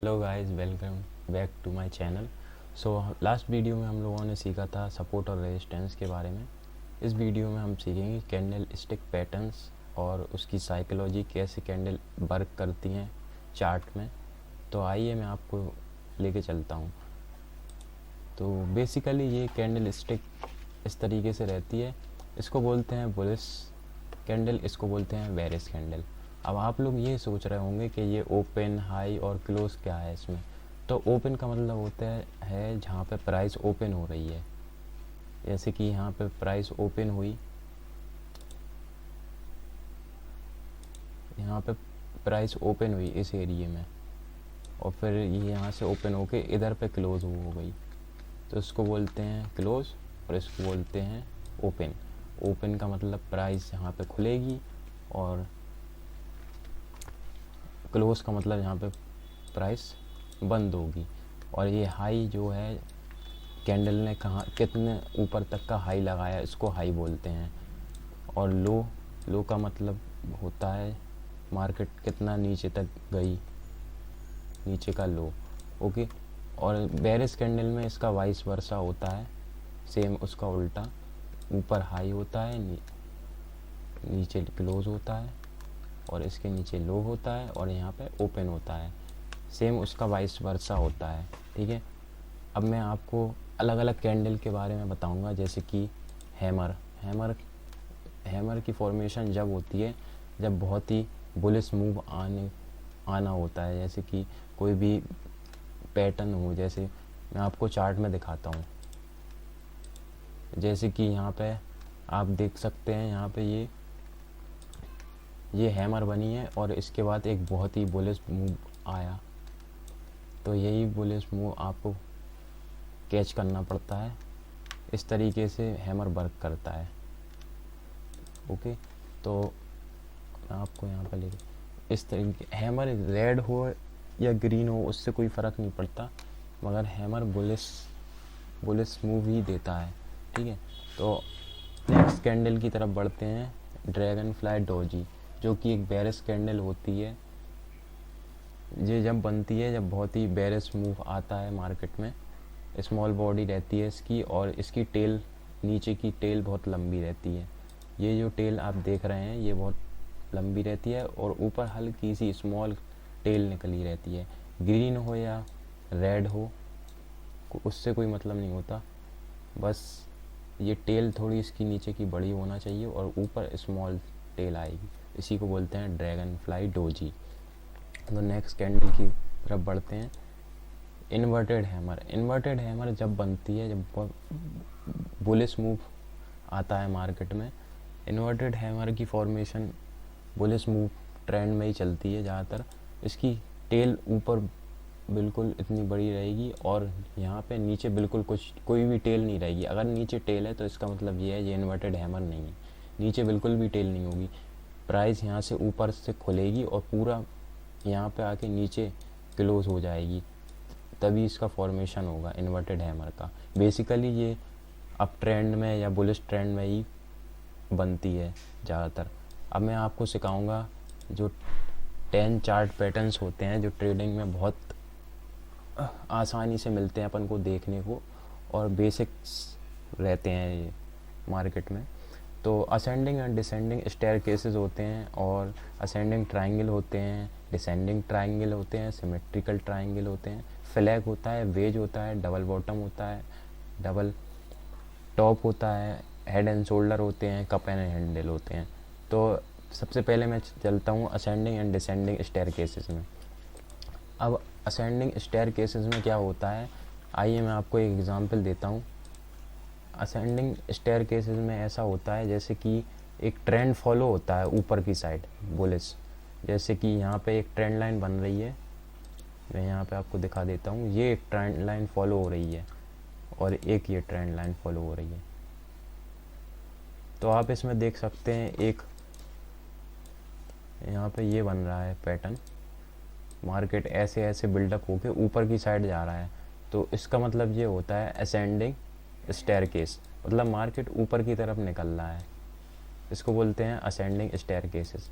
Hello guys, welcome back to my channel. So last video में हम लोगों ने सीखा था सपोर्ट और रेजिस्टेंस के बारे में। इस वीडियो में हम सीखेंगे कैंडल स्टिक पैटर्न्स और उसकी साइकोलॉजी, कैसे कैंडल वर्क करती हैं चार्ट में। तो आइए मैं आपको लेके चलता हूँ। तो बेसिकली ये कैंडल स्टिक इस तरीके से रहती है। इसको बोलते हैं बुलिश कैंडल, इसको बोलते हैं बेरिश कैंडल। अब आप लोग ये सोच रहे होंगे कि ये ओपन, हाई और क्लोज क्या है इसमें। तो ओपन का मतलब होता है जहाँ पे प्राइस ओपन हो रही है। जैसे कि यहाँ पे प्राइस ओपन हुई, यहाँ पे प्राइस ओपन हुई इस एरिया में, और फिर ये यहाँ से ओपन होके इधर पे क्लोज हो गई, तो इसको बोलते हैं क्लोज और इसको बोलते हैं ओपन। ओपन का मतलब प्राइस यहाँ पे खुलेगी और क्लोज का मतलब यहाँ पे प्राइस बंद होगी। और ये हाई जो है, कैंडल ने कहाँ कितने ऊपर तक का हाई लगाया, इसको हाई बोलते हैं। और लो का मतलब होता है मार्केट कितना नीचे तक गई, नीचे का लो। ओके। और बेरिश कैंडल में इसका वाइस वर्सा होता है, सेम उसका उल्टा। ऊपर हाई होता है, नीचे क्लोज होता है, और इसके नीचे लो होता है, और यहाँ पे ओपन होता है। सेम उसका वाइस वर्सा होता है। ठीक है। अब मैं आपको अलग अलग कैंडल के बारे में बताऊंगा, जैसे कि हैमर की फॉर्मेशन जब होती है जब बहुत ही बुलिश मूव आना होता है। जैसे कि कोई भी पैटर्न हो, जैसे मैं आपको चार्ट में दिखाता हूँ। जैसे कि यहाँ पे आप देख सकते हैं, यहाँ पे ये हैमर बनी है और इसके बाद एक बहुत ही बुलिश मूव आया। तो यही बुलिश मूव आपको कैच करना पड़ता है। इस तरीके से हैमर वर्क करता है। ओके। तो मैं आपको यहाँ पर लेके इस तरीके, हैमर रेड हो या ग्रीन हो उससे कोई फ़र्क नहीं पड़ता, मगर हैमर बुलिश मूव ही देता है। ठीक है। तो नेक्स्ट कैंडल की तरफ बढ़ते हैं, ड्रैगन फ्लाई डोजी, जो कि एक बेरिश कैंडल होती है। ये जब बनती है जब बहुत ही बेरिश मूव आता है मार्केट में। स्मॉल बॉडी रहती है इसकी, और इसकी टेल, नीचे की टेल बहुत लंबी रहती है। ये जो टेल आप देख रहे हैं ये बहुत लंबी रहती है, और ऊपर हल्की सी स्मॉल टेल निकली रहती है। ग्रीन हो या रेड हो उससे कोई मतलब नहीं होता, बस ये टेल थोड़ी इसकी नीचे की बड़ी होना चाहिए और ऊपर स्मॉल टेल आएगी। इसी को बोलते हैं ड्रैगन फ्लाई डोजी। तो नेक्स्ट कैंडल की तरफ बढ़ते हैं, इन्वर्टेड हैमर जब बनती है, जब बुलिश मूव आता है मार्केट में, इन्वर्टेड हैमर की फॉर्मेशन बुलिश मूव ट्रेंड में ही चलती है ज़्यादातर। इसकी टेल ऊपर बिल्कुल इतनी बड़ी रहेगी और यहाँ पे नीचे बिल्कुल कोई भी टेल नहीं रहेगी। अगर नीचे टेल है तो इसका मतलब ये है ये इन्वर्टेड हैमर नहीं है। नीचे बिल्कुल भी टेल नहीं होगी। प्राइस यहाँ से ऊपर से खुलेगी और पूरा यहाँ पे आके नीचे क्लोज हो जाएगी, तभी इसका फॉर्मेशन होगा इन्वर्टेड हैमर का। बेसिकली ये अप ट्रेंड में या बुलिश ट्रेंड में ही बनती है ज़्यादातर। अब मैं आपको सिखाऊंगा जो 10 चार्ट पैटर्न्स होते हैं, जो ट्रेडिंग में बहुत आसानी से मिलते हैं अपन को देखने को, और बेसिक्स रहते हैं ये मार्केट में। तो असेंडिंग एंड डिसेंडिंग स्टेयरकेसेस होते हैं, और असेंडिंग ट्रायंगल होते हैं, डिसेंडिंग ट्रायंगल होते हैं, सिमेट्रिकल ट्रायंगल होते हैं, फ्लैग होता है, वेज होता है, डबल बॉटम होता है, डबल टॉप होता है, हेड एंड शोल्डर होते हैं, कप एंड हैंडल होते हैं। तो सबसे पहले मैं चलता हूँ असेंडिंग एंड डिसेंडिंग स्टेयरकेसेस में। अब असेंडिंग स्टेयरकेसेस में क्या होता है, आइए मैं आपको एक एग्जांपल देता हूँ। असेंडिंग स्टेयरकेसेस में ऐसा होता है जैसे कि एक ट्रेंड फॉलो होता है ऊपर की साइड बुलिश। जैसे कि यहाँ पे एक ट्रेंड लाइन बन रही है, मैं यहाँ पे आपको दिखा देता हूँ। ये एक ट्रेंड लाइन फॉलो हो रही है और एक ये ट्रेंड लाइन फॉलो हो रही है। तो आप इसमें देख सकते हैं एक यहाँ पे ये बन रहा है पैटर्न, मार्केट ऐसे ऐसे बिल्डअप होके ऊपर की साइड जा रहा है। तो इसका मतलब ये होता है असेंडिंग स्टेयरकेस, मतलब मार्केट ऊपर की तरफ निकल रहा है। इसको बोलते हैं असेंडिंग स्टेयरकेसेस।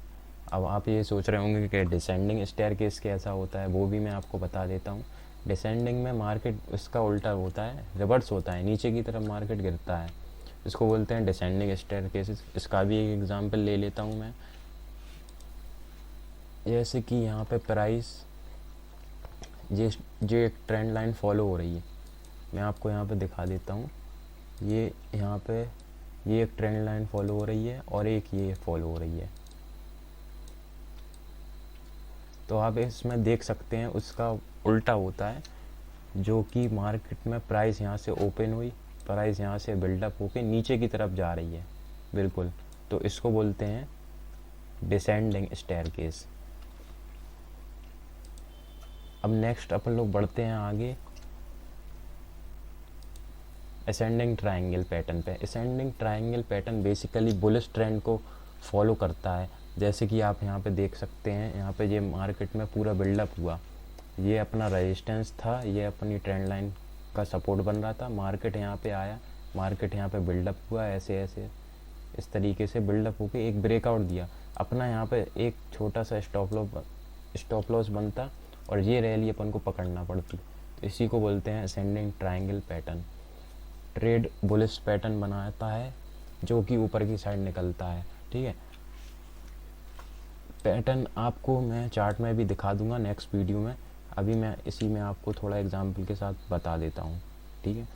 अब आप ये सोच रहे होंगे कि डिसेंडिंग स्टेयरकेस कैसा होता है, वो भी मैं आपको बता देता हूँ। डिसेंडिंग में मार्केट इसका उल्टा होता है, रिवर्स होता है, नीचे की तरफ मार्केट गिरता है, इसको बोलते हैं डिसेंडिंग स्टेयरकेसेस। इसका भी एक एग्जांपल ले लेता हूँ मैं। जैसे कि यहाँ पे प्राइस ये एक ट्रेंड लाइन फॉलो हो रही है, मैं आपको यहाँ पे दिखा देता हूँ। ये यहाँ पे ये एक ट्रेंड लाइन फॉलो हो रही है और एक ये फॉलो हो रही है। तो आप इसमें देख सकते हैं उसका उल्टा होता है, जो कि मार्केट में प्राइस यहाँ से ओपन हुई, प्राइस यहाँ से बिल्डअप होके नीचे की तरफ जा रही है, बिल्कुल। तो इसको बोलते हैं डिसेंडिंग स्टेयरकेस। अब नेक्स्ट अपन लोग बढ़ते हैं आगे असेंडिंग ट्रायंगल पैटर्न पे। Ascending triangle pattern basically bullish trend को फॉलो करता है। जैसे कि आप यहाँ पे देख सकते हैं, यहाँ पे ये मार्केट में पूरा बिल्डअप हुआ, ये अपना रेजिस्टेंस था, ये अपनी ट्रेंड लाइन का सपोर्ट बन रहा था। मार्केट यहाँ पे आया, मार्केट यहाँ पे बिल्डअप हुआ, ऐसे ऐसे इस तरीके से बिल्डअप होके एक ब्रेकआउट दिया, अपना यहाँ पे एक छोटा सा स्टॉप लॉस बनता और ये रैली अपन को पकड़ना पड़ती। तो इसी को बोलते हैं ascending triangle pattern. Trade bullish pattern बनाता है जो कि ऊपर की साइड निकलता है, ठीक है। पैटर्न आपको मैं चार्ट में भी दिखा दूंगा नेक्स्ट वीडियो में, अभी मैं इसी में आपको थोड़ा एग्जांपल के साथ बता देता हूँ, ठीक है।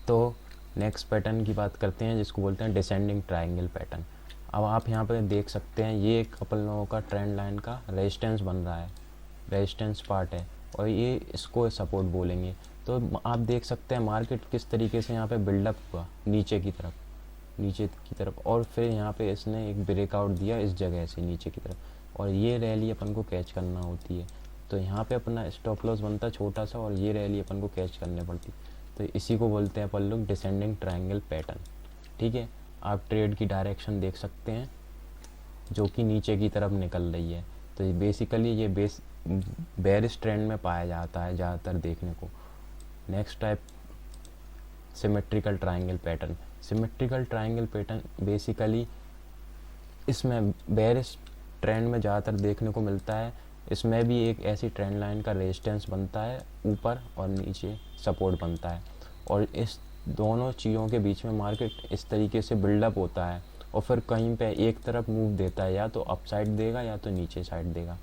तो नेक्स्ट पैटर्न की बात करते हैं जिसको बोलते हैं डिसेंडिंग ट्रायंगल पैटर्न। अब आप यहाँ पर देख सकते हैं ये एक अपन लोगों का ट्रेंड लाइन का रेजिस्टेंस बन रहा है, रेजिस्टेंस पार्ट है, और ये इसको सपोर्ट बोलेंगे। तो आप देख सकते हैं मार्केट किस तरीके से यहाँ पे बिल्डअप हुआ नीचे की तरफ, और फिर यहाँ पे इसने एक ब्रेकआउट दिया इस जगह से नीचे की तरफ, और ये रैली अपन को कैच करना होती है। तो यहाँ पे अपना स्टॉप लॉस बनता छोटा सा और ये रैली अपन को कैच करने पड़ती। तो इसी को बोलते हैं अपन लोग डिसेंडिंग ट्रायंगल पैटर्न, ठीक है। आप ट्रेड की डायरेक्शन देख सकते हैं जो कि नीचे की तरफ निकल रही है। तो ये बेसिकली ये बेरिश ट्रेंड में पाया जाता है ज़्यादातर देखने को। Next type symmetrical triangle pattern. Symmetrical triangle pattern basically इसमें बेरिश ट्रेंड में ज़्यादातर देखने को मिलता है। इसमें भी एक ऐसी ट्रेंड लाइन का रेजिस्टेंस बनता है ऊपर और नीचे सपोर्ट बनता है, और इस दोनों चीज़ों के बीच में मार्केट इस तरीके से बिल्डअप होता है और फिर कहीं पे एक तरफ मूव देता है, या तो अप साइड देगा या तो नीचे साइड देगा।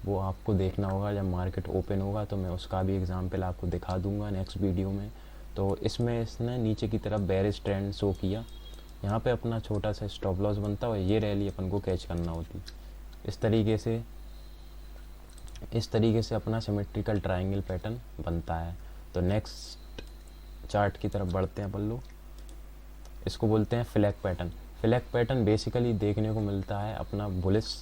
वो आपको देखना होगा जब मार्केट ओपन होगा, तो मैं उसका भी एग्जांपल आपको दिखा दूंगा नेक्स्ट वीडियो में। तो इसमें इसने नीचे की तरफ बेरिश ट्रेंड शो किया, यहाँ पे अपना छोटा सा स्टॉप लॉस बनता है और ये रैली अपन को कैच करना होती। इस तरीके से अपना सिमेट्रिकल ट्रायंगल पैटर्न बनता है। तो नेक्स्ट चार्ट की तरफ बढ़ते हैं अपन लोग, इसको बोलते हैं flag pattern. Flag pattern basically देखने को मिलता है अपना बुलिश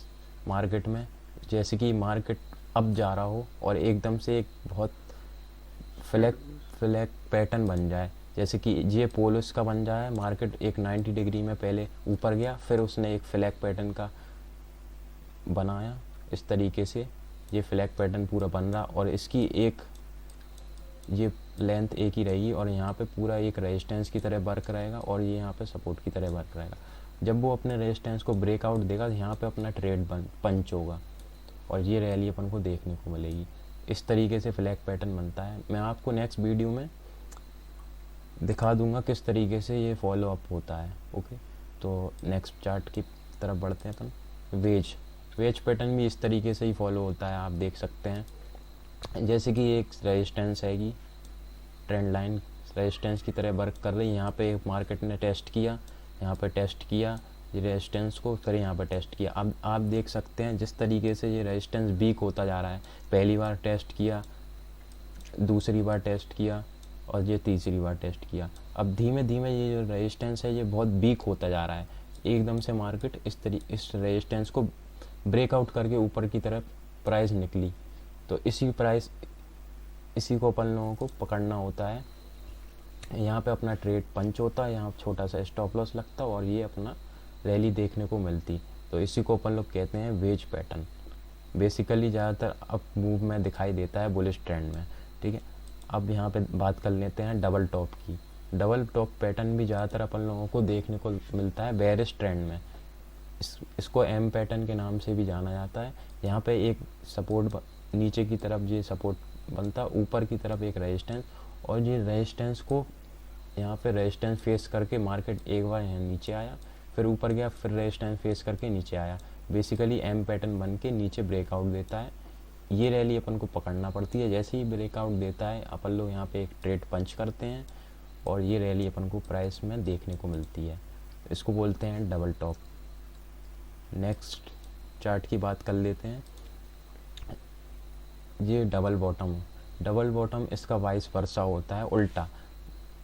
मार्केट में। जैसे कि मार्केट अप जा रहा हो और एकदम से एक बहुत फ्लैग पैटर्न बन जाए, जैसे कि ये पोलिस का बन जाए, मार्केट एक 90 डिग्री में पहले ऊपर गया, फिर उसने एक फ्लैग पैटर्न का बनाया, इस तरीके से ये फ्लैग पैटर्न पूरा बन रहा, और इसकी एक ये लेंथ एक ही रहेगी और यहाँ पे पूरा एक रेजिस्टेंस की तरह वर्क रहेगा और ये यहाँ पे सपोर्ट की तरह वर्क रहेगा। जब वो अपने रेजिस्टेंस को ब्रेकआउट देगा, यहाँ पे अपना ट्रेड पंच होगा और ये रैली अपन को देखने को मिलेगी। इस तरीके से फ्लैग पैटर्न बनता है। मैं आपको नेक्स्ट वीडियो में दिखा दूंगा किस तरीके से ये फॉलो अप होता है, ओके। तो नेक्स्ट चार्ट की तरफ बढ़ते हैं अपन। वेज पैटर्न भी इस तरीके से ही फॉलो होता है, आप देख सकते हैं। जैसे कि एक रेजिस्टेंस हैगी, ट्रेंड लाइन रेजिस्टेंस की तरह वर्क कर रही है। यहाँ पे मार्केट ने टेस्ट किया, यहाँ पे टेस्ट किया ये रेजिस्टेंस को, फिर यहाँ पर टेस्ट किया। अब आप देख सकते हैं जिस तरीके से ये रेजिस्टेंस वीक होता जा रहा है, पहली बार टेस्ट किया, दूसरी बार टेस्ट किया और ये तीसरी बार टेस्ट किया। अब धीमे धीमे ये जो रेजिस्टेंस है ये बहुत वीक होता जा रहा है। एकदम से मार्केट इस रेजिस्टेंस को ब्रेकआउट करके ऊपर की तरफ प्राइस निकली। तो इसी को अपन लोगों को पकड़ना होता है। यहाँ पे अपना ट्रेड पंच होता है, यहाँ छोटा सा स्टॉप लॉस लगता है और ये अपना रैली देखने को मिलती। तो इसी को अपन लोग कहते हैं वेज पैटर्न। बेसिकली ज़्यादातर अप मूव में दिखाई देता है बुलिश ट्रेंड में, ठीक है। अब यहाँ पे बात कर लेते हैं डबल टॉप की। डबल टॉप पैटर्न भी ज़्यादातर अपन लोगों को देखने को मिलता है बेरिश ट्रेंड में। इसको एम पैटर्न के नाम से भी जाना जाता है। यहाँ पे एक सपोर्ट नीचे की तरफ ये सपोर्ट बनता है, ऊपर की तरफ एक रेजिस्टेंस, और ये रेजिस्टेंस को यहाँ पे रेजिस्टेंस फेस करके मार्केट एक बार यहाँ नीचे आया, फिर ऊपर गया, फिर रेजिस्टेंस फेस करके नीचे आया। बेसिकली एम पैटर्न बन के नीचे ब्रेकआउट देता है। ये रैली अपन को पकड़ना पड़ती है। जैसे ही ब्रेकआउट देता है अपन लोग यहाँ पे एक ट्रेड पंच करते हैं और ये रैली अपन को प्राइस में देखने को मिलती है। इसको बोलते हैं डबल टॉप। नेक्स्ट चार्ट की बात कर लेते हैं। ये डबल बॉटम इसका वाइस वर्सा होता है, उल्टा।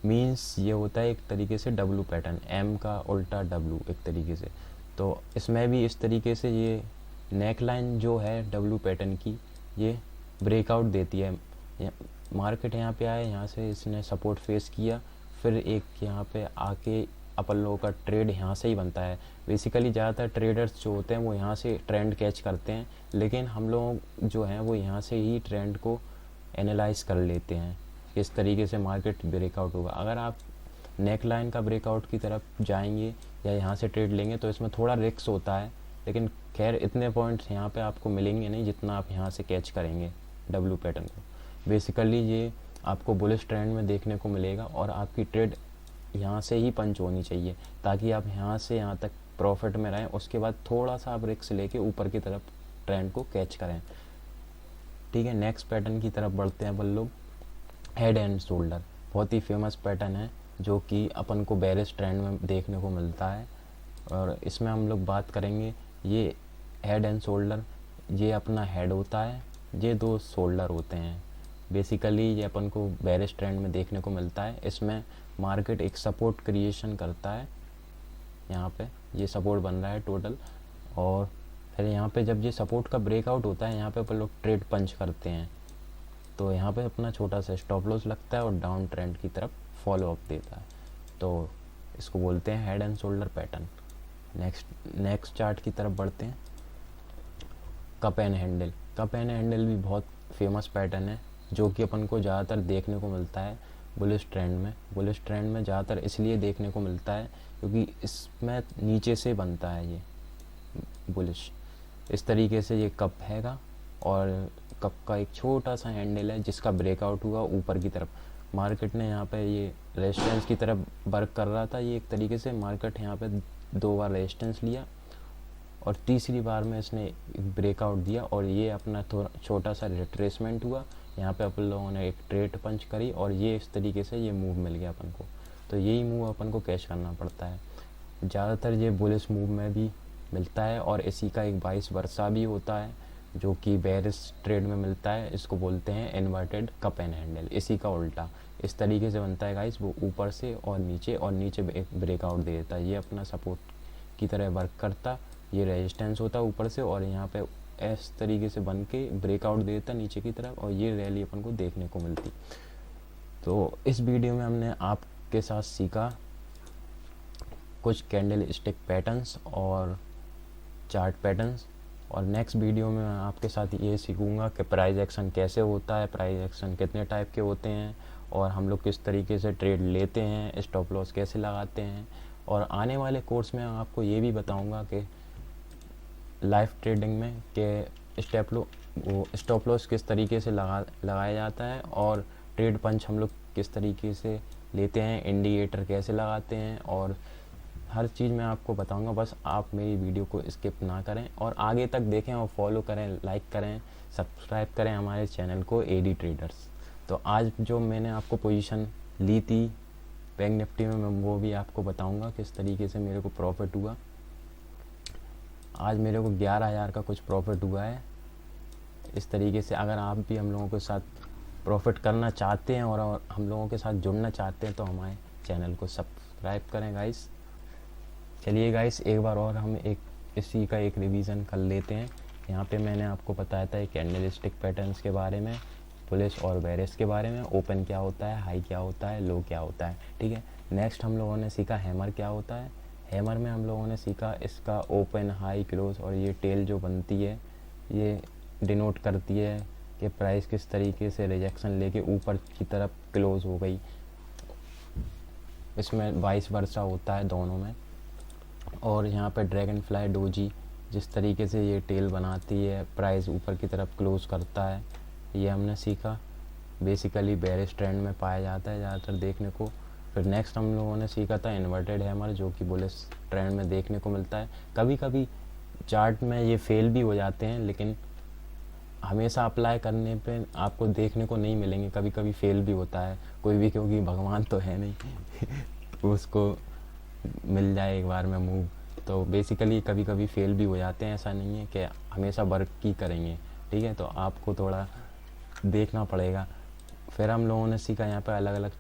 मीन्स ये होता है एक तरीके से डब्लू पैटर्न, एम का उल्टा डब्लू एक तरीके से। तो इसमें भी इस तरीके से ये नेक लाइन जो है डब्लू पैटर्न की, ये ब्रेकआउट देती है। मार्केट यहाँ पे आए, यहाँ से इसने सपोर्ट फेस किया, फिर एक यहाँ पे आके अपन लोगों का ट्रेड यहाँ से ही बनता है। बेसिकली ज़्यादातर ट्रेडर्स जो होते हैं वो यहाँ से ट्रेंड कैच करते हैं, लेकिन हम लोग जो हैं वो यहाँ से ही ट्रेंड को एनालाइज कर लेते हैं किस तरीके से मार्केट ब्रेकआउट होगा। अगर आप नेक लाइन का ब्रेकआउट की तरफ जाएंगे या यहाँ से ट्रेड लेंगे तो इसमें थोड़ा रिस्क होता है, लेकिन खैर इतने पॉइंट्स यहाँ पे आपको मिलेंगे नहीं जितना आप यहाँ से कैच करेंगे डब्लू पैटर्न को। बेसिकली ये आपको बुलिश ट्रेंड में देखने को मिलेगा और आपकी ट्रेड यहाँ से ही पंच होनी चाहिए ताकि आप यहाँ से यहाँ तक प्रॉफिट में रहें। उसके बाद थोड़ा सा आप रिस्क लेके ऊपर की तरफ ट्रेंड को कैच करें। ठीक है, नेक्स्ट पैटर्न की तरफ बढ़ते हैं अपन लोग। हेड एंड शोल्डर बहुत ही फेमस पैटर्न है जो कि अपन को बेरिश ट्रेंड में देखने को मिलता है, और इसमें हम लोग बात करेंगे ये हेड एंड शोल्डर। ये अपना हेड होता है, ये दो शोल्डर होते हैं। बेसिकली ये अपन को बेरिश ट्रेंड में देखने को मिलता है। इसमें मार्केट एक सपोर्ट क्रिएशन करता है, यहाँ पे ये सपोर्ट बन रहा है टोटल, और फिर यहाँ पे जब ये सपोर्ट का ब्रेकआउट होता है यहाँ पे अपन लोग ट्रेड पंच करते हैं। तो यहाँ पे अपना छोटा सा स्टॉप लॉस लगता है और डाउन ट्रेंड की तरफ फॉलो अप देता है। तो इसको बोलते हैं head and shoulder pattern. Next chart की तरफ बढ़ते हैं। कप एंड हैंडल भी बहुत फेमस पैटर्न है जो कि अपन को ज़्यादातर देखने को मिलता है बुलिश ट्रेंड में ज़्यादातर इसलिए देखने को मिलता है क्योंकि इसमें नीचे से बनता है ये बुलिश। इस तरीके से ये कप हैगा और कप का एक छोटा सा हैंडल है जिसका ब्रेकआउट हुआ ऊपर की तरफ। मार्केट ने यहाँ पे ये रेजिस्टेंस की तरफ वर्क कर रहा था। ये एक तरीके से मार्केट यहाँ पे 2 बार रेजिस्टेंस लिया और तीसरी बार में इसने ब्रेकआउट दिया और ये अपना थोड़ा छोटा सा रिट्रेसमेंट हुआ। यहाँ पे अपन लोगों ने एक ट्रेड पंच करी और ये इस तरीके से ये मूव मिल गया अपन को। तो यही मूव अपन को कैच करना पड़ता है। ज़्यादातर ये बुलिश मूव में भी मिलता है और इसी का एक वाइस वर्सा भी होता है जो कि बेरिश ट्रेड में मिलता है। इसको बोलते हैं इन्वर्टेड कप एंड हैंडल, इसी का उल्टा इस तरीके से बनता है गाइस। वो ऊपर से और नीचे एक ब्रेकआउट दे देता है। ये अपना सपोर्ट की तरह वर्क करता, ये रेजिस्टेंस होता है ऊपर से और यहाँ पे इस तरीके से बन के ब्रेकआउट देता नीचे की तरफ और ये रैली अपन को देखने को मिलती। तो इस वीडियो में हमने आपके साथ सीखा कुछ कैंडल स्टिक पैटर्न्स और चार्ट पैटर्न्स, और नेक्स्ट वीडियो में मैं आपके साथ ये सीखूंगा कि प्राइस एक्शन कैसे होता है, प्राइस एक्शन कितने टाइप के होते हैं और हम लोग किस तरीके से ट्रेड लेते हैं, स्टॉप लॉस कैसे लगाते हैं। और आने वाले कोर्स में आपको ये भी बताऊंगा कि लाइव ट्रेडिंग में कि स्टॉप लॉस किस तरीके से लगाया जाता है और ट्रेड पंच हम लोग किस तरीके से लेते हैं, इंडिकेटर कैसे लगाते हैं, और हर चीज़ मैं आपको बताऊंगा। बस आप मेरी वीडियो को स्किप ना करें और आगे तक देखें और फॉलो करें, लाइक करें, सब्सक्राइब करें हमारे चैनल को एडी ट्रेडर्स। तो आज जो मैंने आपको पोजीशन ली थी बैंक निफ्टी में, मैं वो भी आपको बताऊंगा किस तरीके से मेरे को प्रॉफिट हुआ। आज मेरे को 11,000 का कुछ प्रॉफिट हुआ है। इस तरीके से अगर आप भी हम लोगों के साथ प्रॉफिट करना चाहते हैं और हम लोगों के साथ जुड़ना चाहते हैं तो हमारे चैनल को सब्सक्राइब करें गाइस। चलिए गाइस, एक बार और हम इसी का एक रिवीजन कर लेते हैं। यहाँ पे मैंने आपको बताया था कैंडल स्टिक पैटर्न्स के बारे में, बुलिश और बेरिश के बारे में, ओपन क्या होता है, हाई क्या होता है, लो क्या होता है। ठीक है, नेक्स्ट हम लोगों ने सीखा हैमर क्या होता है। हैमर में हम लोगों ने सीखा इसका ओपन, हाई, क्लोज और ये टेल जो बनती है ये डिनोट करती है कि प्राइस किस तरीके से रिजेक्शन लेके ऊपर की तरफ क्लोज हो गई। इसमें वाइस वर्सा होता है दोनों में। और यहाँ पे ड्रैगन फ्लाई डोजी जिस तरीके से ये टेल बनाती है, प्राइस ऊपर की तरफ क्लोज करता है, ये हमने सीखा। बेसिकली बेरिश ट्रेंड में पाया जाता है ज़्यादातर देखने को। फिर नेक्स्ट हम लोगों ने सीखा था इन्वर्टेड हैमर, जो कि बुलिश ट्रेंड में देखने को मिलता है। कभी कभी चार्ट में ये फेल भी हो जाते हैं, लेकिन हमेशा अप्लाई करने पे आपको देखने को नहीं मिलेंगे, कभी कभी फेल भी होता है कोई भी, क्योंकि भगवान तो है नहीं उसको मिल जाए एक बार में मूव। तो बेसिकली कभी कभी फेल भी हो जाते हैं, ऐसा नहीं है कि हमेशा वर्क ही करेंगे, ठीक है। तो आपको थोड़ा देखना पड़ेगा। फिर हम लोगों ने सीखा यहाँ पे अलग अलग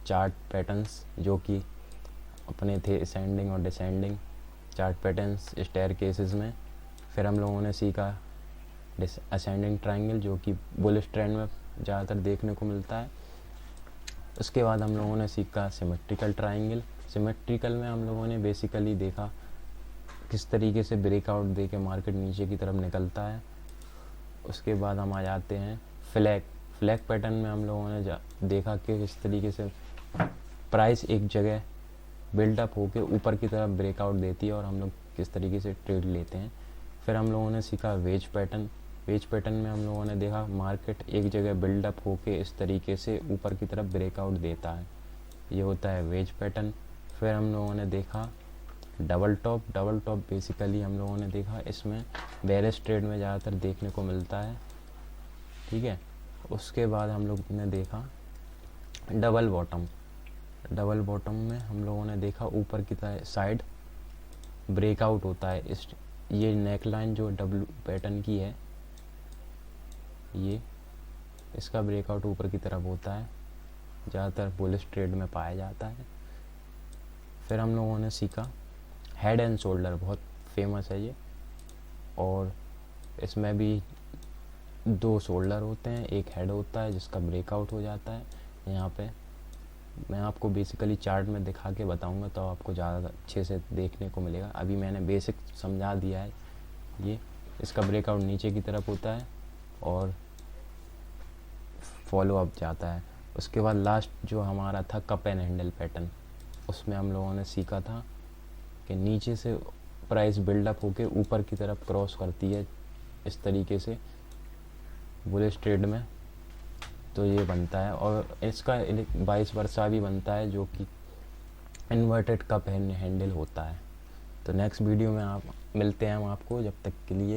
चार्ट पैटर्न्स, जो कि अपने थे असेंडिंग और descending chart patterns staircases में। फिर हम लोगों ने सीखा असेंडिंग ट्रायंगल, जो कि बुलिश ट्रेंड में ज़्यादातर देखने को मिलता है। उसके बाद हम लोगों ने सीखा सिमेट्रिकल ट्रायंगल। सिमेट्रिकल में हम लोगों ने बेसिकली देखा किस तरीके से ब्रेकआउट दे के मार्केट नीचे की तरफ निकलता है। उसके बाद हम आ जाते हैं फ्लैग पैटर्न में हम लोगों ने देखा कि किस तरीके से प्राइस एक जगह बिल्डअप होके ऊपर की तरफ ब्रेकआउट देती है और हम लोग किस तरीके से ट्रेड लेते हैं। फिर हम लोगों ने सीखा वेज पैटर्न। वेज पैटर्न में हम लोगों ने देखा मार्केट एक जगह बिल्डअप होके इस तरीके से ऊपर की तरफ ब्रेकआउट देता है, ये होता है वेज पैटर्न। फिर हम लोगों ने देखा डबल टॉप बेसिकली हम लोगों ने देखा इसमें बेरिश ट्रेड में ज़्यादातर देखने को मिलता है, ठीक है। उसके बाद हम लोग ने देखा डबल बॉटम में हम लोगों ने देखा ऊपर की साइड ब्रेकआउट होता है। इस ये नेकलाइन जो डब्ल्यू पैटर्न की है, ये इसका ब्रेकआउट ऊपर की तरफ होता है, ज़्यादातर बुलिश ट्रेड में पाया जाता है। फिर हम लोगों ने सीखा हेड एंड शोल्डर, बहुत फेमस है ये, और इसमें भी दो शोल्डर होते हैं, एक हेड होता है जिसका ब्रेकआउट हो जाता है। यहाँ पे मैं आपको बेसिकली चार्ट में दिखा के बताऊंगा तो आपको ज़्यादा अच्छे से देखने को मिलेगा। अभी मैंने बेसिक समझा दिया है। ये इसका ब्रेकआउट नीचे की तरफ होता है और फॉलो अप जाता है। उसके बाद लास्ट जो हमारा था कप एंड हैंडल पैटर्न, उसमें हम लोगों ने सीखा था कि नीचे से प्राइस बिल्डअप होके ऊपर की तरफ क्रॉस करती है इस तरीके से बुलिश ट्रेड में, तो ये बनता है। और इसका वाइस वर्सा भी बनता है, जो कि इन्वर्टेड कप एंड हैंडल होता है। तो नेक्स्ट वीडियो में आप मिलते हैं हम आपको, जब तक के लिए